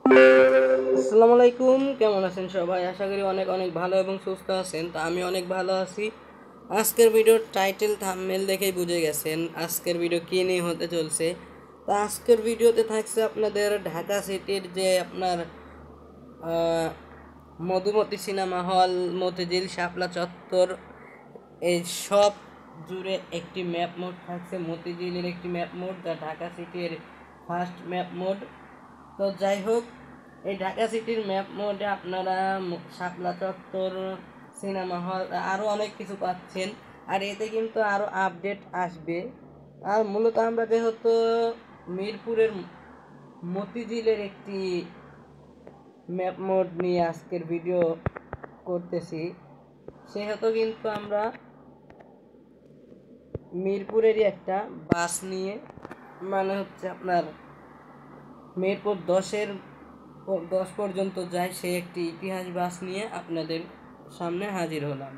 আসসালামু আলাইকুম, কেমন আছেন সবাই? আশা করি অনেক অনেক ভালো এবং সুস্থ আছেন। তো আমি অনেক ভালো আছি। আজকের ভিডিওর টাইটেল থাম্বনেল দেখেই বুঝে গেছেন আজকের ভিডিও কী নিয়ে হতে চলছে। তো আজকের ভিডিওতে থাকছে আপনাদের ঢাকা সিটির যে আপনার মধুমতি সিনেমা হল, মতিঝিল, শাপলা চত্বর, এই সব জুড়ে একটি ম্যাপ মোড থাকছে। মতিঝিলের একটি ম্যাপ মোড, যা ঢাকা সিটির ফার্স্ট ম্যাপ মোড। তো যাই হোক, এই ঢাকা সিটির ম্যাপ মোডে আপনারা শাপলা চত্বর, সিনেমা হল আরও অনেক কিছু পাচ্ছেন। আর এতে কিন্তু আরও আপডেট আসবে। আর মূলত আমরা যেহেতু মিরপুরের মতিঝিলের একটি ম্যাপ মোড নিয়ে আজকের ভিডিও করতেছি, সেহেতু কিন্তু আমরা মিরপুরেরই একটা বাস নিয়ে, মানে হচ্ছে আপনার মিরপুর 10 পর্যন্ত যায় সেই একটি ইতিহাস বাস নিয়ে আপনাদের সামনে হাজির হলাম।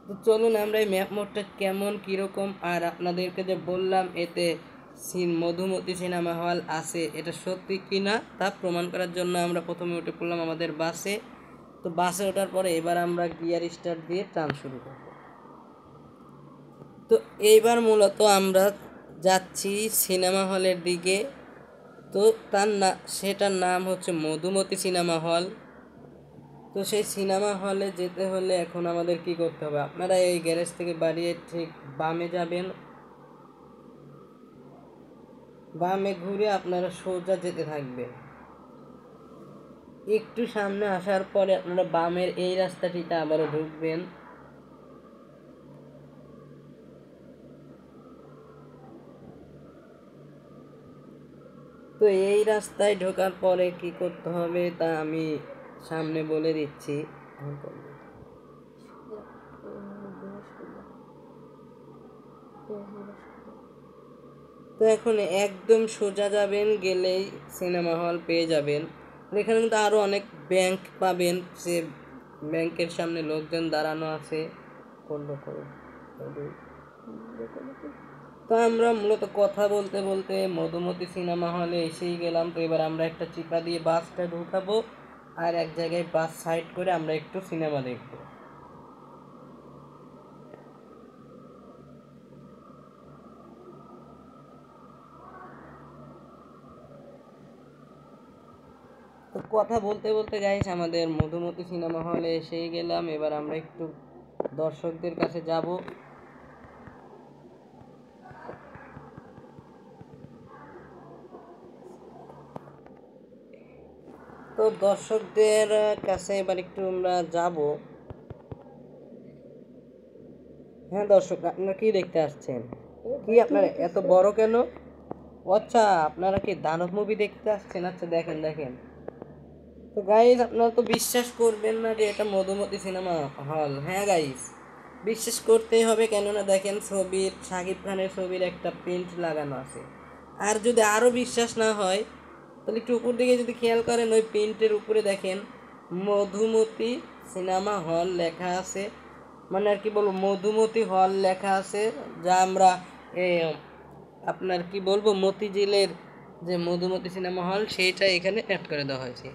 তো চলুন আমরা এই ম্যাপ মোডটা কেমন, কীরকম, আর আপনাদেরকে যে বললাম এতে মধুমতি সিনেমা হল আছে, এটা সত্যি কি না তা প্রমাণ করার জন্য আমরা প্রথমে উঠে পড়লাম আমাদের বাসে। তো বাসে ওঠার পরে এবার আমরা গিয়ার স্টার্ট দিয়ে টান শুরু করব। তো এইবার মূলত আমরা যাচ্ছি সিনেমা হলের দিকে। তো সেটার নাম হচ্ছে মধুমতি সিনেমা হল। তো সেই সিনেমা হলে যেতে হলে এখন আমাদের কি করতে হবে, আপনারা এই গ্যারেজ থেকে বাড়িয়ে ঠিক বামে যাবেন, বামে ঘুরে আপনারা সোজা যেতে থাকবেন। একটু সামনে আসার পরে আপনারা বামের এই রাস্তাটিতে আবারও ঢুকবেন। তো এই রাস্তায় ঢোকার পরে কি করতে হবে তা আমি সামনে বলে দিচ্ছি। তো এখন একদম সোজা যাবেন, গেলেই সিনেমা হল পেয়ে যাবেন। এখানে কিন্তু আরও অনেক ব্যাংক পাবেন, সে ব্যাংকের সামনে লোকজন দাঁড়ানো আছে। তো আমরা মূলত কথা বলতে বলতে মধুমতি সিনেমা হলে এসেই গেলাম। তো এবার আমরা একটা চিপা দিয়ে বাসটা ঢুকাবো, আর এক জায়গায় বাস সাইড করে আমরা একটু সিনেমা দেখবো। তো কথা বলতে বলতে গাইস আমাদের মধুমতি সিনেমা হলে এসেই গেলাম। এবার আমরা একটু দর্শকদের কাছে যাব। তো দর্শকদের কাছে এবার একটু আমরা যাব। হ্যাঁ দর্শক, আপনারা কি দেখতে আসছেন? কি আপনারা এত বড় কেন? আচ্ছা, আপনারা কি দানব মুভি দেখতে আসছেন? আচ্ছা দেখেন দেখেন। তো গাইস, আপনারা তো বিশ্বাস করবেন না যে এটা মধুমতি সিনেমা হল। হ্যাঁ গাইস, বিশ্বাস করতেই হবে, কেননা দেখেন ছবির, শাকিব খানের ছবির একটা প্রিন্ট লাগানো আছে। আর যদি আরও বিশ্বাস না হয় তাহলে একটু উপর দিকে যদি খেয়াল করেন, ওই প্রিন্টের উপরে দেখেন মধুমতি সিনেমা হল লেখা আছে। মানে আর কি বলবো, মধুমতি হল লেখা আছে, যা আমরা আপনার কি বলবো মতিঝিলের যে মধুমতি সিনেমা হল সেইটা এখানে অ্যাড করে দেওয়া হয়েছে।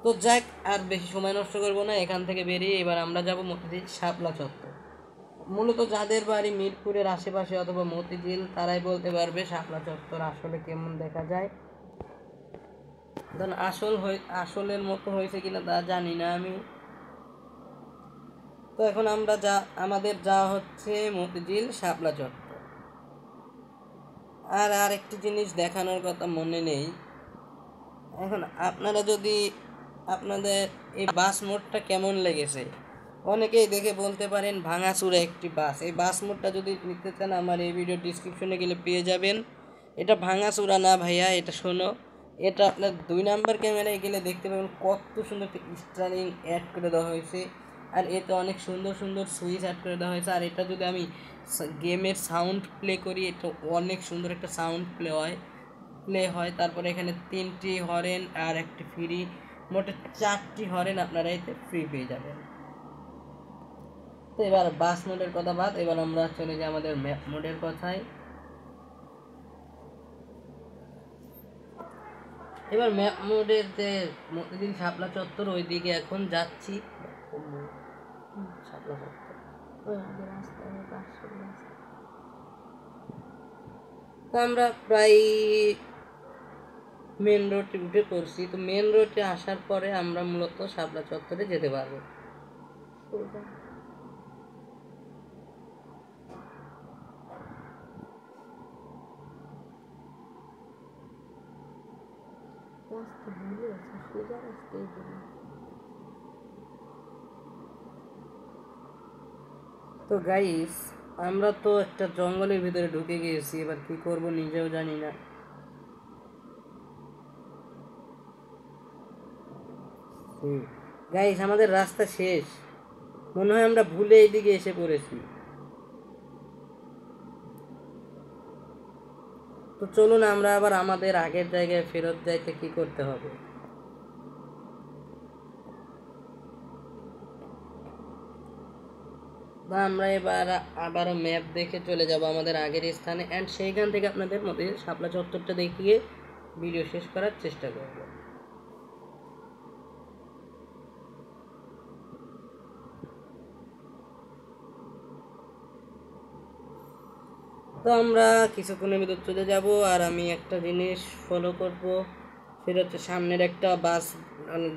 তো যাক, আর বেশি সময় নষ্ট করবো না, এখান থেকে বেরিয়ে এবার আমরা যাব মতিঝিল শাপলা চত্বর। মূলত যাদের বাড়ি মিরপুরের আশেপাশে অথবা মতিঝিল, তারাই বলতে পারবে শাপলা চত্বর আসলে কেমন দেখা যায়। ধরুন আসলের মতো হয়েছে কিনা তা জানি না আমি। তো এখন আমাদের যাওয়া হচ্ছে মতিঝিল শাপলা চত্বর। আর আরেকটি জিনিস দেখানোর কথা মনে নেই। এখন আপনারা যদি আপনাদের এই বাস মোডটা কেমন লেগেছে, অনেকেই দেখে বলতে পারেন ভাঙাচুরা একটি বাস। এই বাস মোডটা যদি নিতে চান আমার এই ভিডিও ডিসক্রিপশনে গেলে পেয়ে যাবেন। এটা ভাঙাচুরা না ভাইয়া, এটা শোনো, এটা আপনার 2 নাম্বার ক্যামেরায় গেলে দেখতে পাবেন কত সুন্দর একটা স্টারিং অ্যাড করে দেওয়া হয়েছে। আর এতে অনেক সুন্দর সুন্দর সুইচ অ্যাড করে দেওয়া হয়েছে। আর এটা যদি আমি গেমের সাউন্ড প্লে করি, এটা অনেক সুন্দর একটা সাউন্ড প্লে হয়। তারপরে এখানে 3টি হরেন আর একটি ফ্রি, মোটে 4টি হরেন আপনারা এতে ফ্রি পেয়ে যাবেন। তো এবার বাস মোডের কথা বাদ, এবার আমরা চলে যাই আমাদের ম্যাপ মোডের কথায়। এবার ম্যাপ মোডের যে মতিঝিল শাপলা চত্বর ওইদিকে এখন যাচ্ছি। শাপলা চত্বর তো আমরা প্রায় মেন রোডে উঠে পড়ছি। তো মেন রোডে আসার পরে আমরা মূলত শাপলা চত্বরে যেতে পারবো। তো গাইস আমরা তো একটা জঙ্গলের ভিতরে ঢুকে গিয়েছি, এবার কি করব নিজেও জানি না। গাইস আমাদের রাস্তা শেষ, মনে হয় আমরা ভুলে এইদিকে এসে পড়েছি। তো চলুন আমরা আবার আমাদের আগের জায়গায় ফেরত যাইতে কি করতে হবে। বা আমরা এবার আবারও ম্যাপ দেখে চলে যাব আমাদের আগের স্থানে, অ্যান্ড সেইখান থেকে আপনাদের মধ্যে শাপলা চত্বরটা দেখিয়ে ভিডিও শেষ করার চেষ্টা করব। তো আমরা কিছুক্ষণের ভিতর চলে যাব, আর আমি একটা জিনিস ফলো করব, সেটা হচ্ছে সামনের একটা বাস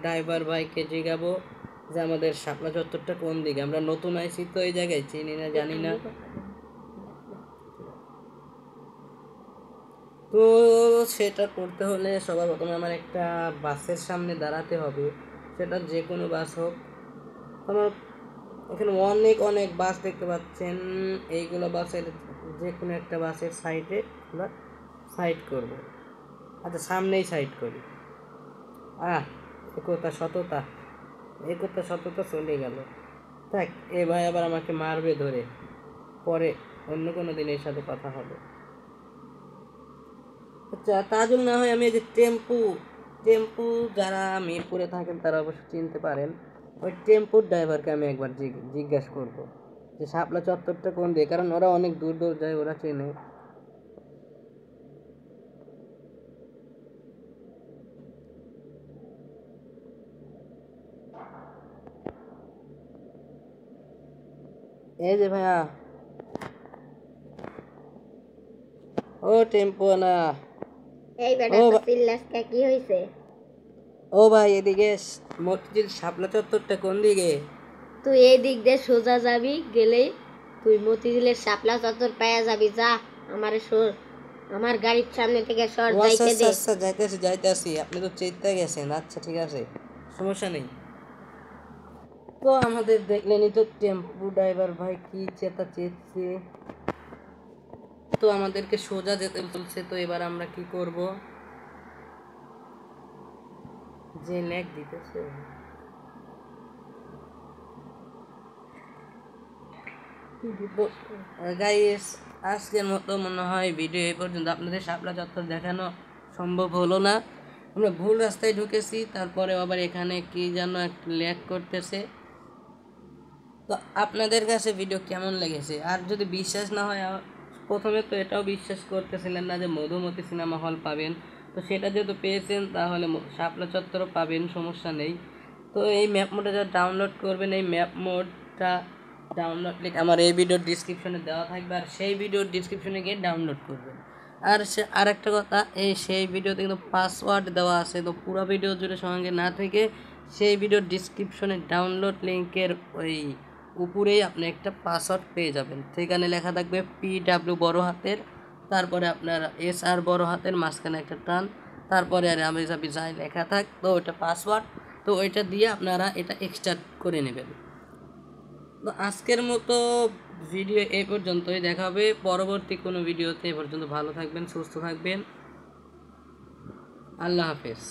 ড্রাইভার ভাইকে জিগাবো যে আমাদের শাপলা চত্বরটা কোন দিকে। আমরা নতুন আইছি তো এই জায়গায়, চিনি না জানি না। তো সেটা করতে হলে সবার প্রথমে আমার একটা বাসের সামনে দাঁড়াতে হবে, সেটা যে কোনো বাস হোক। আমার এখানে অনেক অনেক বাস দেখতে পাচ্ছেন, এইগুলো বাসের যে কোনো একটা বাসের সাইডে আমরা সাইড করব। আচ্ছা সামনেই সাইড করি। একতা সততা চলে গেল। থাক, এ ভাই আবার আমাকে মারবে ধরে, পরে অন্য কোনো দিন এর সাথে কথা হবে। আচ্ছা তাজুল না হয় আমি এই যে টেম্পু যারা মিরপুরে থাকেন তারা অবশ্য চিনতে পারেন, ওই টেম্পুর ড্রাইভারকে আমি একবার জিজ্ঞাসা করবো যে শাপলা চত্বরটা কোন দিয়ে, কারণ ওরা অনেক দূর দূর যায়, ওরা চেনে। এই যে ভাইয়া, ও টেম্পু না, এই বেটা তো চিল্লাসটা কি হইছে? ও ভাই এদিকে মতিঝিল শাপলা চত্বরটা কোন দিকে? তুই এই দিক দিয়ে সোজা যাবি, গেলেই তুই মতিঝিলের শাপলা চত্বর পায়া যাবি। যা আমারে আমার গাড়ির সামনে থেকে সর যাইতে দে। আচ্ছা যাইতেছি, আপনি তো চেতে গেছেন। আচ্ছা ঠিক আছে, সমস্যা নেই। তো আমাদের দেখলেনই তো টেম্পু ড্রাইভার ভাই কি চেঁচছে। তো আমাদেরকে সোজা যেতে বলছে, তো এবার আমরা কি করব? যে ল্যাগ দিতেছে। গাইস আজকের মতো মনে হয় ভিডিও এই পর্যন্ত। আপনাদের শাপলা চত্বর দেখানো সম্ভব হলো না, আমরা ভুল রাস্তায় ঢুকেছি, তারপরে আবার এখানে কি যেন একটা ল্যাগ করতেছে। তো আপনাদের কাছে ভিডিও কেমন লেগেছে? আর যদি বিশ্বাস না হয়, প্রথমে তো এটাও বিশ্বাস করতেছিলেন না যে মধুমতি সিনেমা হল পাবেন, তো সেটা যেহেতু পেয়েছেন তাহলে শাপলা চত্বরও পাবেন, সমস্যা নেই। তো এই ম্যাপ মোডটা যা ডাউনলোড করবেন, এই ম্যাপ মোডটা ডাউনলোড লিঙ্ক আমার এই ভিডিওর ডিসক্রিপশনে দেওয়া থাকবে, আর সেই ভিডিওর ডিসক্রিপশনে গিয়ে ডাউনলোড করবেন। আর একটা কথা, সেই ভিডিওতে কিন্তু পাসওয়ার্ড দেওয়া আছে, তো পুরো ভিডিও জুড়ে সঙ্গে না থেকে সেই ভিডিওর ডিসক্রিপশনে ডাউনলোড লিঙ্কের ওই উপরেই আপনি একটা পাসওয়ার্ড পেয়ে যাবেন। সেখানে লেখা থাকবে PW বড় হাতের, তারপরে আপনার SR বড় হাতের, মাঝখানে একটা টান, তারপরে আর আমি যাই লেখা থাক, তো ওইটা পাসওয়ার্ড। তো ওইটা দিয়ে আপনারা এটা এক্সট্রাক্ট করে নেবেন। তো আজকের মতো ভিডিও এই পর্যন্তই, দেখা হবে পরবর্তী কোনো ভিডিওতে। এ পর্যন্ত ভালো থাকবেন, সুস্থ থাকবেন, আল্লাহ হাফেজ।